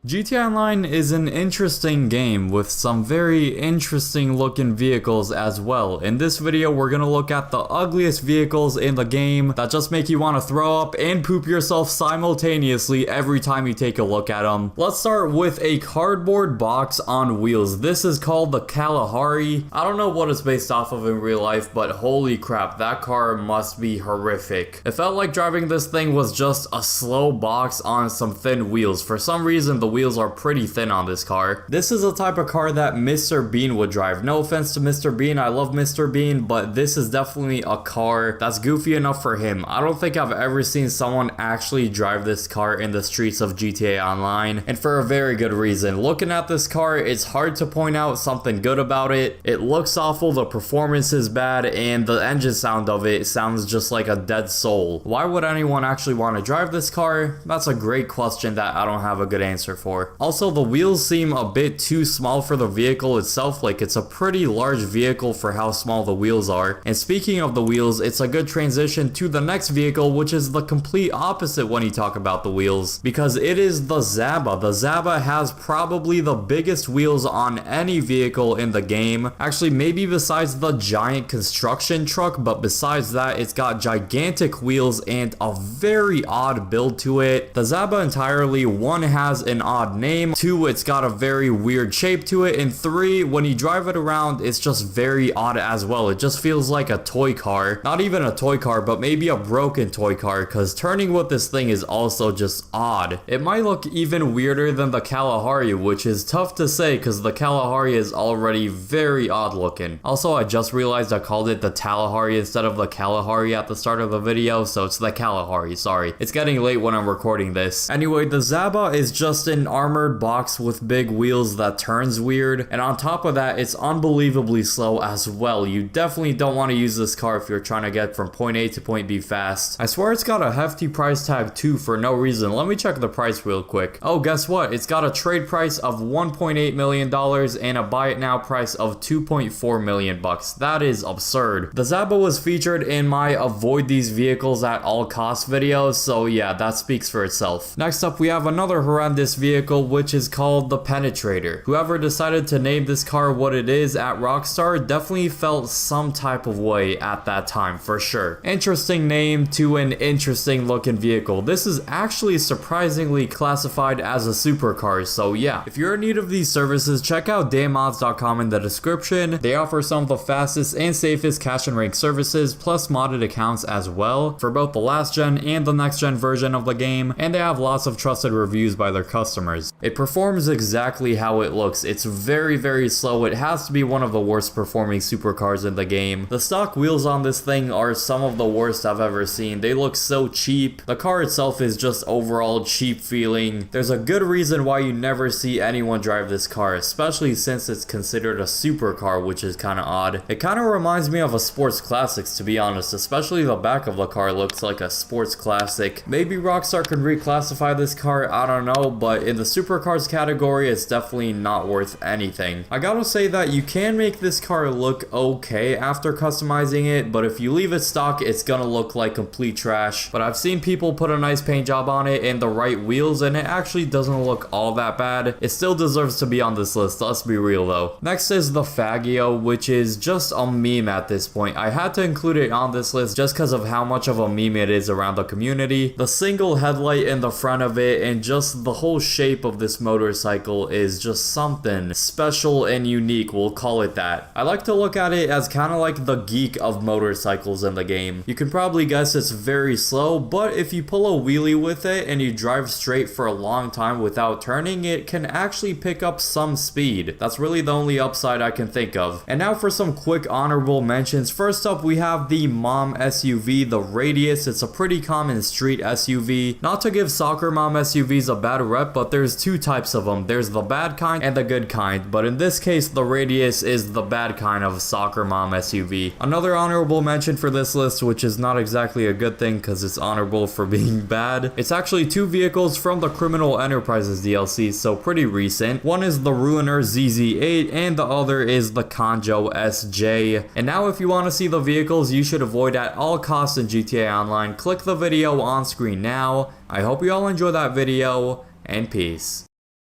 GTA Online is an interesting game with some very interesting looking vehicles as well. In this video, we're gonna look at the ugliest vehicles in the game that just make you want to throw up and poop yourself simultaneously every time you take a look at them. Let's start with a cardboard box on wheels. This is called the Kalahari. I don't know what it's based off of in real life, but holy crap, that car must be horrific. It felt like driving this thing was just a slow box on some thin wheels. For some reason, the wheels are pretty thin on this car. This is a type of car that Mr. Bean would drive. No offense to Mr. Bean, I love Mr. Bean, but this is definitely a car that's goofy enough for him. I don't think I've ever seen someone actually drive this car in the streets of GTA Online, and for a very good reason. Looking at this car, it's hard to point out something good about it. It looks awful, the performance is bad, and the engine sound of it sounds just like a dead soul. Why would anyone actually want to drive this car? That's a great question that I don't have a good answer for. Also, the wheels seem a bit too small for the vehicle itself. Like, it's a pretty large vehicle for how small the wheels are. And speaking of the wheels, it's a good transition to the next vehicle, which is the complete opposite when you talk about the wheels, because it is the Zaba. The Zaba has probably the biggest wheels on any vehicle in the game. Actually, maybe besides the giant construction truck, but besides that, it's got gigantic wheels and a very odd build to it. The Zaba entirely, one, has an odd name, two, it's got a very weird shape to it, and three, when you drive it around, it's just very odd as well. It just feels like a toy car. Not even a toy car, but maybe a broken toy car, because turning with this thing is also just odd. It might look even weirder than the Kalahari, which is tough to say because the Kalahari is already very odd looking. Also, I just realized I called it the Talahari instead of the Kalahari at the start of the video, so it's the Kalahari, sorry. It's getting late when I'm recording this. Anyway, the Zaba is just an armored box with big wheels that turns weird, and on top of that, it's unbelievably slow as well. You definitely don't want to use this car if you're trying to get from point A to point B fast. I swear it's got a hefty price tag too for no reason. Let me check the price real quick. Oh, guess what? It's got a trade price of $1.8 million and a buy it now price of $2.4 million bucks. That is absurd. The Zaba was featured in my avoid these vehicles at all costs videos, so yeah, that speaks for itself. Next up, we have another horrendous vehicle, which is called the Penetrator. Whoever decided to name this car what it is at Rockstar definitely felt some type of way at that time, for sure. Interesting name to an interesting looking vehicle. This is actually surprisingly classified as a supercar, so yeah. If you're in need of these services, check out damods.com in the description. They offer some of the fastest and safest cash and rank services, plus modded accounts as well, for both the last gen and the next gen version of the game, and they have lots of trusted reviews by their customers. It performs exactly how it looks. It's very slow. It has to be one of the worst performing supercars in the game. The stock wheels on this thing are some of the worst I've ever seen. They look so cheap. The car itself is just overall cheap feeling. There's a good reason why you never see anyone drive this car, especially since it's considered a supercar, which is kind of odd. It kind of reminds me of a sports classics, to be honest, especially the back of the car looks like a sports classic. Maybe Rockstar could reclassify this car, I don't know, but in the supercars category, it's definitely not worth anything. I gotta say that you can make this car look okay after customizing it, but if you leave it stock, it's gonna look like complete trash. But I've seen people put a nice paint job on it and the right wheels, and it actually doesn't look all that bad. It still deserves to be on this list, let's be real though. Next is the Faggio, which is just a meme at this point. I had to include it on this list just because of how much of a meme it is around the community. The single headlight in the front of it and just the whole shape of this motorcycle is just something special and unique, we'll call it that. I like to look at it as kind of like the geek of motorcycles in the game. You can probably guess it's very slow, but if you pull a wheelie with it and you drive straight for a long time without turning, it can actually pick up some speed. That's really the only upside I can think of. And now for some quick honorable mentions. First up, we have the mom SUV, the Radius. It's a pretty common street SUV. Not to give soccer mom SUVs a bad rep, but there's two types of them. There's the bad kind and the good kind, but in this case, the Radius is the bad kind of soccer mom SUV. Another honorable mention for this list, which is not exactly a good thing because it's honorable for being bad. It's actually two vehicles from the Criminal Enterprises DLC, so pretty recent. One is the Ruiner ZZ8 and the other is the Conjo SJ. And now if you want to see the vehicles you should avoid at all costs in GTA Online, click the video on screen now. I hope you all enjoy that video, and peace.